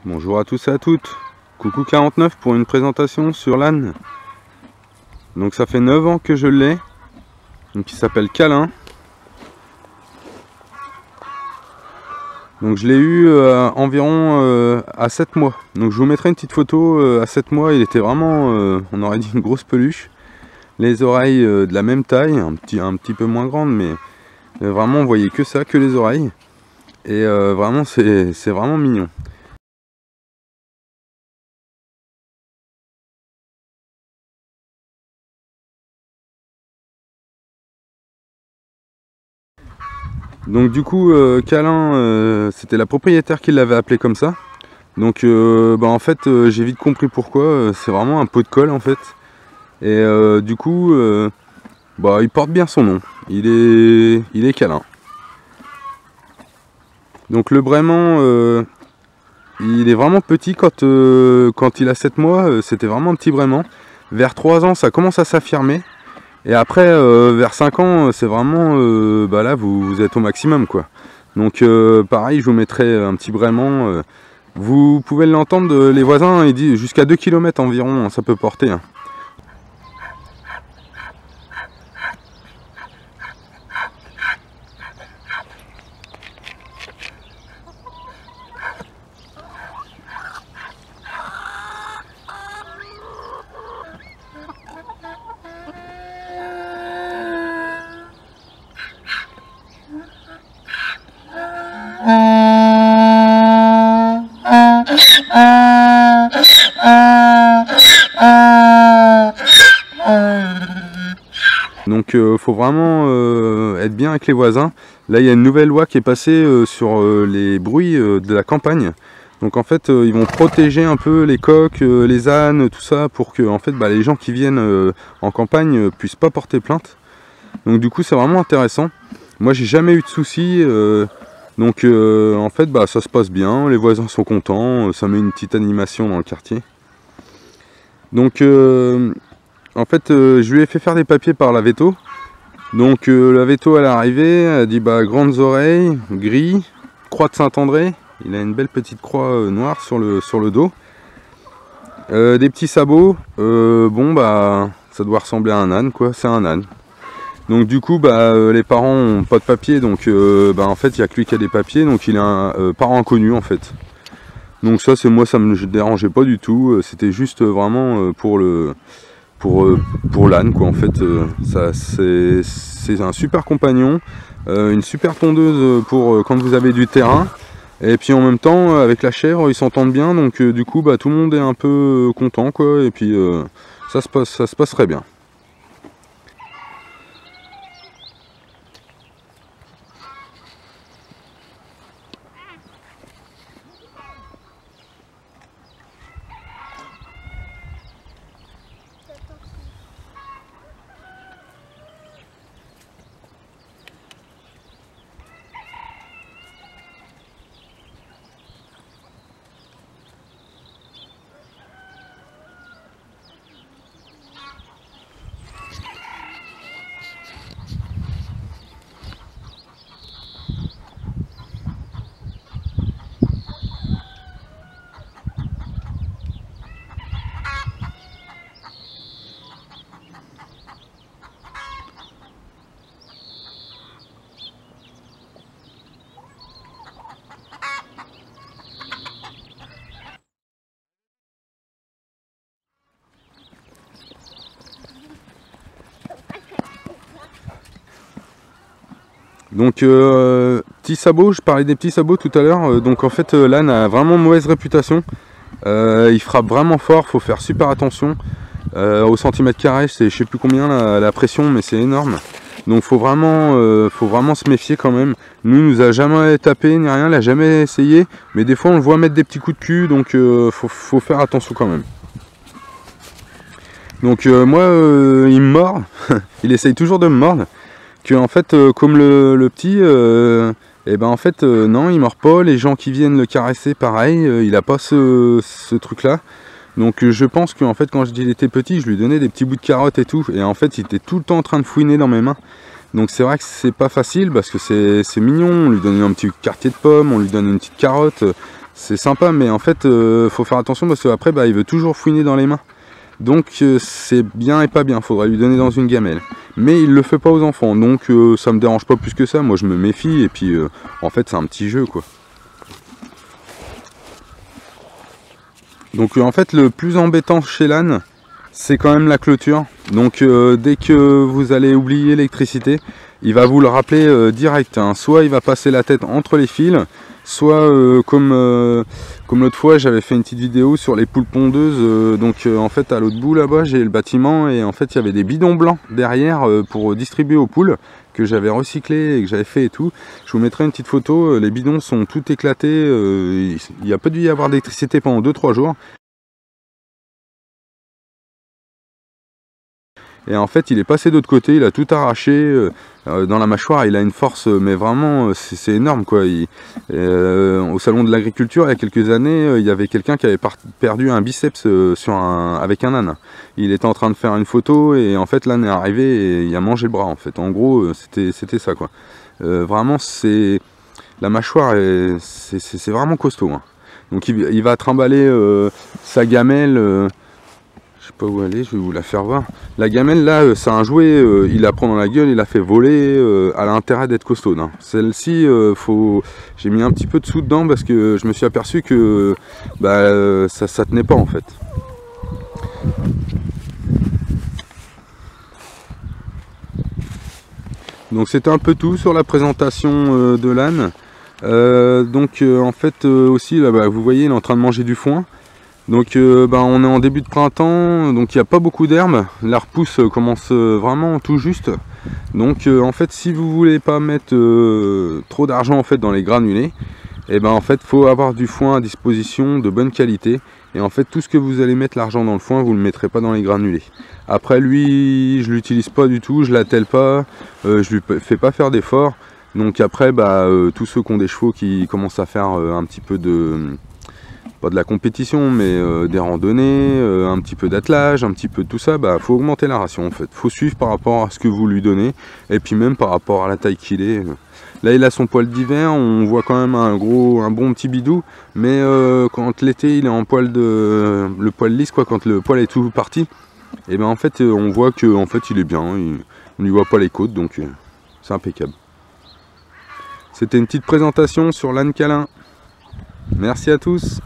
Bonjour à tous et à toutes. Coucou 49 pour une présentation sur l'âne. Donc ça fait 9 ans que je l'ai. Donc il s'appelle Câlin. Donc je l'ai eu environ à 7 mois. Donc je vous mettrai une petite photo à 7 mois. Il était vraiment, on aurait dit une grosse peluche. Les oreilles de la même taille, un petit peu moins grande, mais vraiment on voyait que ça, que les oreilles. Et vraiment c'est vraiment mignon. Donc du coup Câlin, c'était la propriétaire qui l'avait appelé comme ça. Donc en fait j'ai vite compris pourquoi. C'est vraiment un pot de colle en fait. Et du coup il porte bien son nom. Il est câlin. Donc le braiement il est vraiment petit quand il a 7 mois. C'était vraiment un petit braiement. Vers 3 ans ça commence à s'affirmer. Et après, vers 5 ans, c'est vraiment, là, vous êtes au maximum, quoi. Donc, pareil, je vous mettrai un petit braiement. Vous pouvez l'entendre, les voisins, ils disent jusqu'à 2 km environ, ça peut porter. Hein. Donc faut vraiment être bien avec les voisins. Là il y a une nouvelle loi qui est passée sur les bruits de la campagne. Donc en fait ils vont protéger un peu les coqs, les ânes, tout ça pour que en fait, les gens qui viennent en campagne puissent pas porter plainte. Donc du coup c'est vraiment intéressant. Moi j'ai jamais eu de soucis. Donc en fait ça se passe bien, les voisins sont contents, ça met une petite animation dans le quartier. Donc en fait je lui ai fait faire des papiers par la veto. Donc la veto à l'arrivée, elle dit grandes oreilles, gris, croix de Saint-André, il a une belle petite croix noire sur le dos. Des petits sabots, ça doit ressembler à un âne quoi, c'est un âne. Donc du coup les parents n'ont pas de papier, donc en fait il n'y a que lui qui a des papiers, donc il est un parent inconnu en fait. Donc ça ça me dérangeait pas du tout, c'était juste vraiment pour l'âne quoi en fait. C'est un super compagnon, une super tondeuse pour quand vous avez du terrain. Et puis en même temps avec la chèvre ils s'entendent bien, donc du coup tout le monde est un peu content quoi, et puis ça se passe très bien. Donc petits sabots, je parlais des petits sabots tout à l'heure, donc en fait l'âne a vraiment mauvaise réputation, il frappe vraiment fort, faut faire super attention, au centimètre carré c'est je sais plus combien la pression, mais c'est énorme, donc faut vraiment se méfier quand même. Nous a jamais tapé ni rien, il a jamais essayé, mais des fois on le voit mettre des petits coups de cul, donc faut faire attention quand même. Donc moi il me mord, il essaye toujours de me mordre. Que en fait comme le petit en fait non il mord pas, les gens qui viennent le caresser pareil, il a pas ce truc là. Donc je pense qu'en fait quand il était petit je lui donnais des petits bouts de carottes et tout, et en fait il était tout le temps en train de fouiner dans mes mains. Donc c'est vrai que c'est pas facile parce que c'est mignon, on lui donne un petit quartier de pomme, on lui donne une petite carotte, c'est sympa, mais en fait faut faire attention parce qu'après il veut toujours fouiner dans les mains. Donc c'est bien et pas bien, faudrait lui donner dans une gamelle. Mais il le fait pas aux enfants, donc ça me dérange pas plus que ça. Moi je me méfie et puis en fait c'est un petit jeu quoi. Donc en fait le plus embêtant chez l'âne, c'est quand même la clôture. Donc dès que vous allez oublier l'électricité, il va vous le rappeler direct, hein. Soit il va passer la tête entre les fils, soit comme l'autre fois j'avais fait une petite vidéo sur les poules pondeuses. Donc en fait à l'autre bout là-bas j'ai le bâtiment et en fait il y avait des bidons blancs derrière pour distribuer aux poules que j'avais recyclé et que j'avais fait et tout. Je vous mettrai une petite photo, les bidons sont tout éclatés, il n'y a pas dû y avoir d'électricité pendant 2-3 jours. Et en fait il est passé de l'autre côté, il a tout arraché, dans la mâchoire il a une force mais vraiment c'est énorme quoi. Au salon de l'agriculture il y a quelques années, il y avait quelqu'un qui avait perdu un biceps avec un âne. Il était en train de faire une photo et en fait l'âne est arrivé et il a mangé le bras en fait. En gros c'était ça quoi. Vraiment la mâchoire c'est vraiment costaud, hein. Donc il va trimballer sa gamelle. Je sais pas où aller, je vais vous la faire voir. La gamelle là, c'est un jouet, il la prend dans la gueule, il la fait voler, elle a intérêt d'être costaud, hein. Celle-ci, j'ai mis un petit peu de sous dedans parce que je me suis aperçu que ça tenait pas en fait. Donc c'était un peu tout sur la présentation de l'âne. En fait aussi, là, vous voyez, il est en train de manger du foin. Donc on est en début de printemps, donc il n'y a pas beaucoup d'herbes, la repousse commence vraiment tout juste. Donc en fait si vous voulez pas mettre trop d'argent en fait dans les granulés, et en fait faut avoir du foin à disposition de bonne qualité. Et en fait tout ce que vous allez mettre l'argent dans le foin, vous ne le mettrez pas dans les granulés. Après lui, je l'utilise pas du tout, je l'attelle pas, je lui fais pas faire d'efforts. Donc après tous ceux qui ont des chevaux qui commencent à faire un petit peu pas de la compétition, mais des randonnées, un petit peu d'attelage, un petit peu de tout ça, faut augmenter la ration en fait. Faut suivre par rapport à ce que vous lui donnez, et puis même par rapport à la taille qu'il est. Là il a son poil d'hiver, on voit quand même un bon petit bidou, mais quand l'été il est en poil le poil lisse quoi, quand le poil est tout parti, et en fait on voit que en fait il est bien, on lui voit pas les côtes, donc c'est impeccable. C'était une petite présentation sur l'âne câlin. Merci à tous.